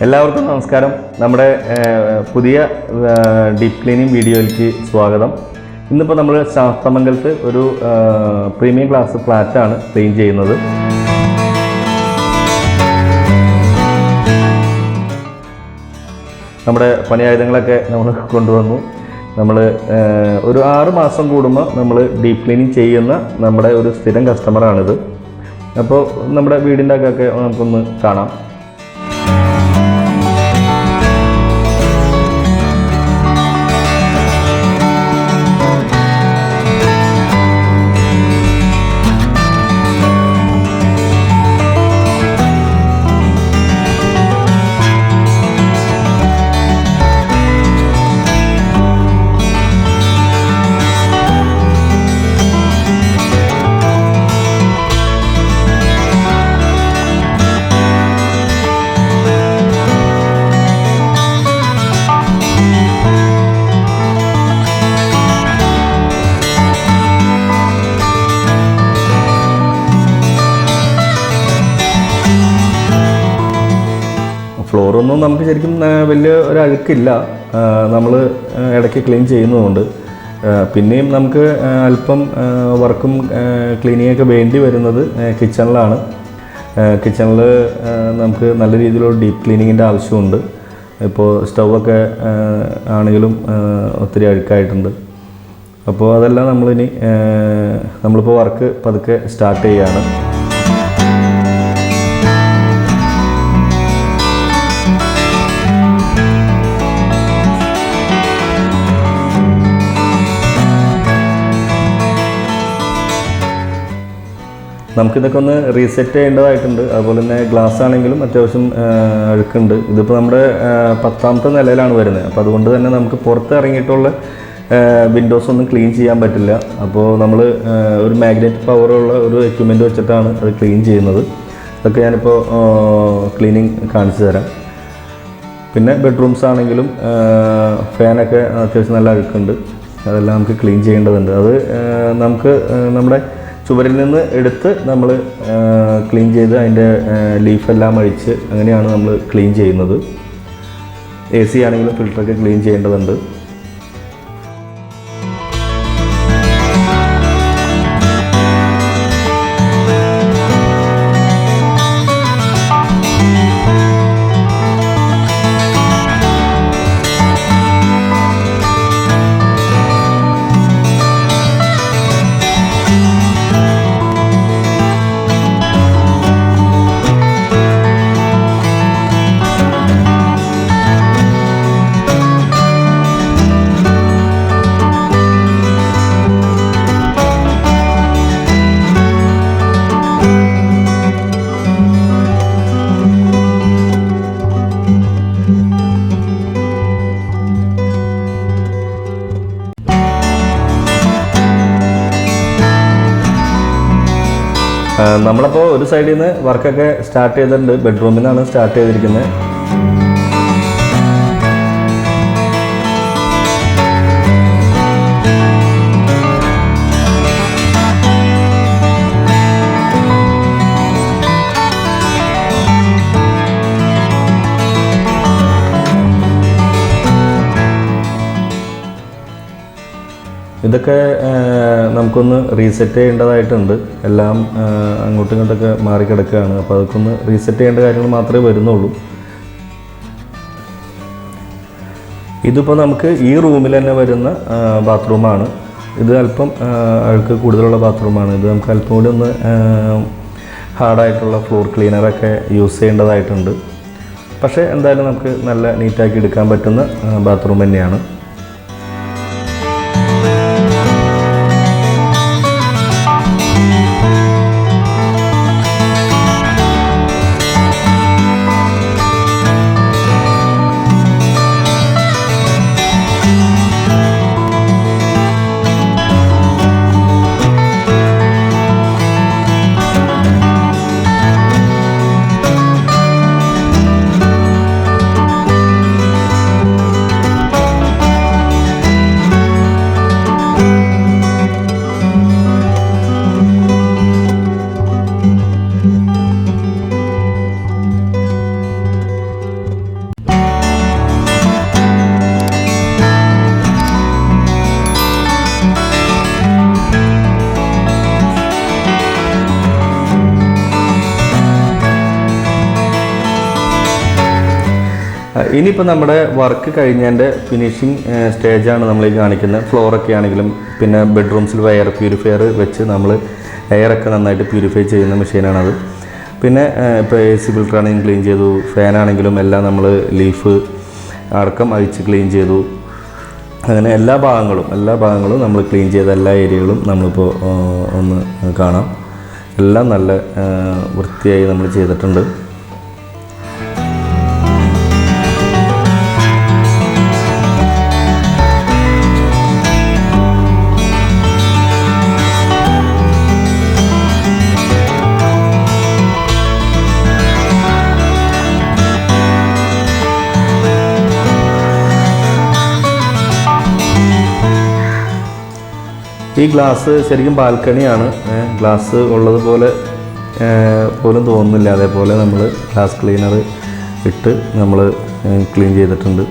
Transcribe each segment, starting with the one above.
എല്ലാവർക്കും നമസ്കാരം. നമ്മുടെ പുതിയ ഡീപ്പ് ക്ലീനിങ് വീഡിയോയിലേക്ക് സ്വാഗതം. ഇന്നിപ്പോൾ നമ്മൾ ശാസ്തമംഗലത്ത് ഒരു പ്രീമിയം ക്ലാസ് ഫ്ലാറ്റാണ് ക്ലീൻ ചെയ്യുന്നത്. നമ്മുടെ പണിയായുധങ്ങളൊക്കെ നമ്മൾ കൊണ്ടുവന്നു. നമ്മൾ ഒരു 6 മാസം കൂടുമ്പോൾ നമ്മൾ ഡീപ്പ് ക്ലീനിങ് ചെയ്യുന്ന നമ്മുടെ ഒരു സ്ഥിരം കസ്റ്റമറാണിത്. അപ്പോൾ നമ്മുടെ വീടിൻ്റെ അകമൊക്കെ നമുക്കൊന്ന് കാണാം. ഫ്ലോറൊന്നും നമുക്ക് ശരിക്കും വലിയ ഒരു അഴുക്കില്ല, നമ്മൾ ഇടയ്ക്ക് ക്ലീൻ ചെയ്യുന്നതുകൊണ്ട്. പിന്നെയും നമുക്ക് അല്പം വർക്കും ക്ലീനിങ്ങൊക്കെ വേണ്ടി വരുന്നത് കിച്ചണിലാണ്. കിച്ചണിൽ നമുക്ക് നല്ല രീതിയിലുള്ള ഡീപ്പ് ക്ലീനിങ്ങിൻ്റെ ആവശ്യമുണ്ട്. ഇപ്പോൾ സ്റ്റൗവൊക്കെ ആണെങ്കിലും ഒത്തിരി അഴുക്കായിട്ടുണ്ട്. അപ്പോൾ അതെല്ലാം നമ്മളിപ്പോൾ വർക്ക് പതുക്കെ സ്റ്റാർട്ട് ചെയ്യുകയാണ്. നമുക്കിതൊക്കെ ഒന്ന് റീസെറ്റ് ചെയ്യേണ്ടതായിട്ടുണ്ട്. അതുപോലെ തന്നെ ഗ്ലാസ് ആണെങ്കിലും അത്യാവശ്യം അഴുക്കുണ്ട്. ഇതിപ്പോൾ നമ്മുടെ 10ാമത്തെ നിലയിലാണ് വരുന്നത്. അപ്പോൾ അതുകൊണ്ട് തന്നെ നമുക്ക് പുറത്ത് ഇറങ്ങിയിട്ടുള്ള വിൻഡോസ് ഒന്നും ക്ലീൻ ചെയ്യാൻ പറ്റില്ല. അപ്പോൾ നമ്മൾ ഒരു മാഗ്നറ്റിക് പവറുള്ള ഒരു എക്യുപ്മെൻറ്റ് വെച്ചിട്ടാണ് അത് ക്ലീൻ ചെയ്യുന്നത്. അതൊക്കെ ഞാനിപ്പോൾ ക്ലീനിങ് കാണിച്ചു തരാം. പിന്നെ ബെഡ്റൂംസ് ആണെങ്കിലും ഫാനൊക്കെ അത്യാവശ്യം നല്ല അഴുക്കുണ്ട്. അതെല്ലാം നമുക്ക് ക്ലീൻ ചെയ്യേണ്ടതുണ്ട്. അത് നമുക്ക് നമ്മുടെ ചുവരിൽ നിന്ന് എടുത്ത് നമ്മൾ ക്ലീൻ ചെയ്ത് അതിൻ്റെ ലീഫെല്ലാം അഴിച്ച് അങ്ങനെയാണ് നമ്മൾ ക്ലീൻ ചെയ്യുന്നത്. AC ആണെങ്കിലും ഫിൽറ്ററൊക്കെ ക്ലീൻ ചെയ്യേണ്ടതുണ്ട്. നമ്മളപ്പോൾ ഒരു സൈഡിൽ നിന്ന് വർക്കൊക്കെ സ്റ്റാർട്ട് ചെയ്തിട്ടുണ്ട്. ബെഡ്റൂമിൽ നിന്നാണ് സ്റ്റാർട്ട് ചെയ്തിരിക്കുന്നത്. ഇതൊക്കെ നമുക്കൊന്ന് റീസെറ്റ് ചെയ്യേണ്ടതായിട്ടുണ്ട്. എല്ലാം അങ്ങോട്ടും ഇങ്ങോട്ടൊക്കെ മാറിക്കിടക്കുകയാണ്. അപ്പോൾ അതൊക്കെ ഒന്ന് റീസെറ്റ് ചെയ്യേണ്ട കാര്യങ്ങൾ മാത്രമേ വരുന്നുള്ളൂ. ഇതിപ്പോൾ നമുക്ക് ഈ റൂമിൽ തന്നെ വരുന്ന ബാത്റൂമാണ്. ഇത് അല്പം അഴുക്ക് കൂടുതലുള്ള ബാത്റൂമാണ്. ഇത് നമുക്ക് അല്പം കൂടി ഒന്ന് ഹാർഡായിട്ടുള്ള ഫ്ലോർ ക്ലീനറൊക്കെ യൂസ് ചെയ്യേണ്ടതായിട്ടുണ്ട്. പക്ഷേ എന്തായാലും നമുക്ക് നല്ല നീറ്റാക്കി എടുക്കാൻ പറ്റുന്ന ബാത്റൂം തന്നെയാണ്. ഇനിയിപ്പോൾ നമ്മുടെ വർക്ക് കഴിഞ്ഞതിൻ്റെ ഫിനിഷിങ് സ്റ്റേജാണ് നമ്മൾ ഈ കാണിക്കുന്നത്. ഫ്ലോറൊക്കെ ആണെങ്കിലും പിന്നെ ബെഡ്റൂംസിൽ എയർ പ്യൂരിഫയർ വെച്ച് നമ്മൾ എയറൊക്കെ നന്നായിട്ട് പ്യൂരിഫൈ ചെയ്യുന്ന മെഷീനാണത്. പിന്നെ ഇപ്പോൾ AC ഫിൽറ്ററാണെങ്കിലും ക്ലീൻ ചെയ്തു, ഫാനാണെങ്കിലും എല്ലാം നമ്മൾ ലീഫ് അടക്കം അഴിച്ച് ക്ലീൻ ചെയ്തു. അങ്ങനെ എല്ലാ ഭാഗങ്ങളും നമ്മൾ ക്ലീൻ ചെയ്ത എല്ലാ ഏരിയകളും നമ്മളിപ്പോൾ ഒന്ന് കാണാം. എല്ലാം നല്ല വൃത്തിയായി നമ്മൾ ചെയ്തിട്ടുണ്ട്. ഈ ഗ്ലാസ് ശരിക്കും ബാൽക്കണിയാണ്. ഗ്ലാസ് ഉള്ളതുപോലെ പോലും തോന്നുന്നില്ല. അതേപോലെ നമ്മൾ ഗ്ലാസ് ക്ലീനർ ഇട്ട് നമ്മൾ ക്ലീൻ ചെയ്തിട്ടുണ്ട്.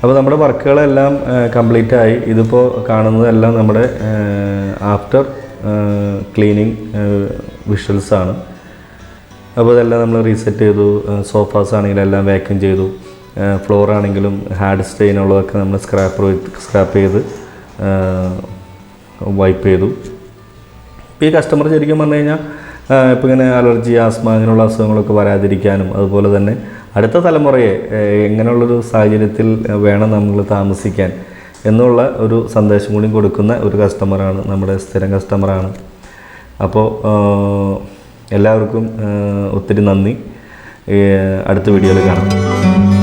അപ്പോൾ നമ്മുടെ വർക്കുകളെല്ലാം കംപ്ലീറ്റ് ആയി. ഇതിപ്പോൾ കാണുന്നതെല്ലാം നമ്മുടെ ആഫ്റ്റർ ക്ലീനിങ് വിഷ്വൽസാണ്. അപ്പോൾ ഇതെല്ലാം നമ്മൾ റീസെറ്റ് ചെയ്തു. സോഫാസ് ആണെങ്കിലും എല്ലാം വാക്യൂം ചെയ്തു. ഫ്ലോർ ആണെങ്കിലും ഹാർഡ് സ്റ്റെയിൻ ഉള്ളതൊക്കെ നമ്മൾ സ്ക്രാപ്പ് ചെയ്ത് വൈപ്പ് ചെയ്തു. ഇപ്പോൾ ഈ കസ്റ്റമർ ശരിക്കും പറഞ്ഞു കഴിഞ്ഞാൽ ഇപ്പോൾ ഇങ്ങനെ അലർജി, ആസ്മ അങ്ങനെയുള്ള അസുഖങ്ങളൊക്കെ വരാതിരിക്കാനും അതുപോലെ തന്നെ അടുത്ത തലമുറയെ എങ്ങനെയുള്ളൊരു സാഹചര്യത്തിൽ വേണം നമ്മൾ താമസിക്കാൻ എന്നുള്ള ഒരു സന്ദേശം കൂടി കൊടുക്കുന്ന ഒരു കസ്റ്റമറാണ്, നമ്മുടെ സ്ഥിരം കസ്റ്റമറാണ്. അപ്പോൾ എല്ലാവർക്കും ഒത്തിരി നന്ദി. അടുത്ത വീഡിയോയിൽ കാണാം.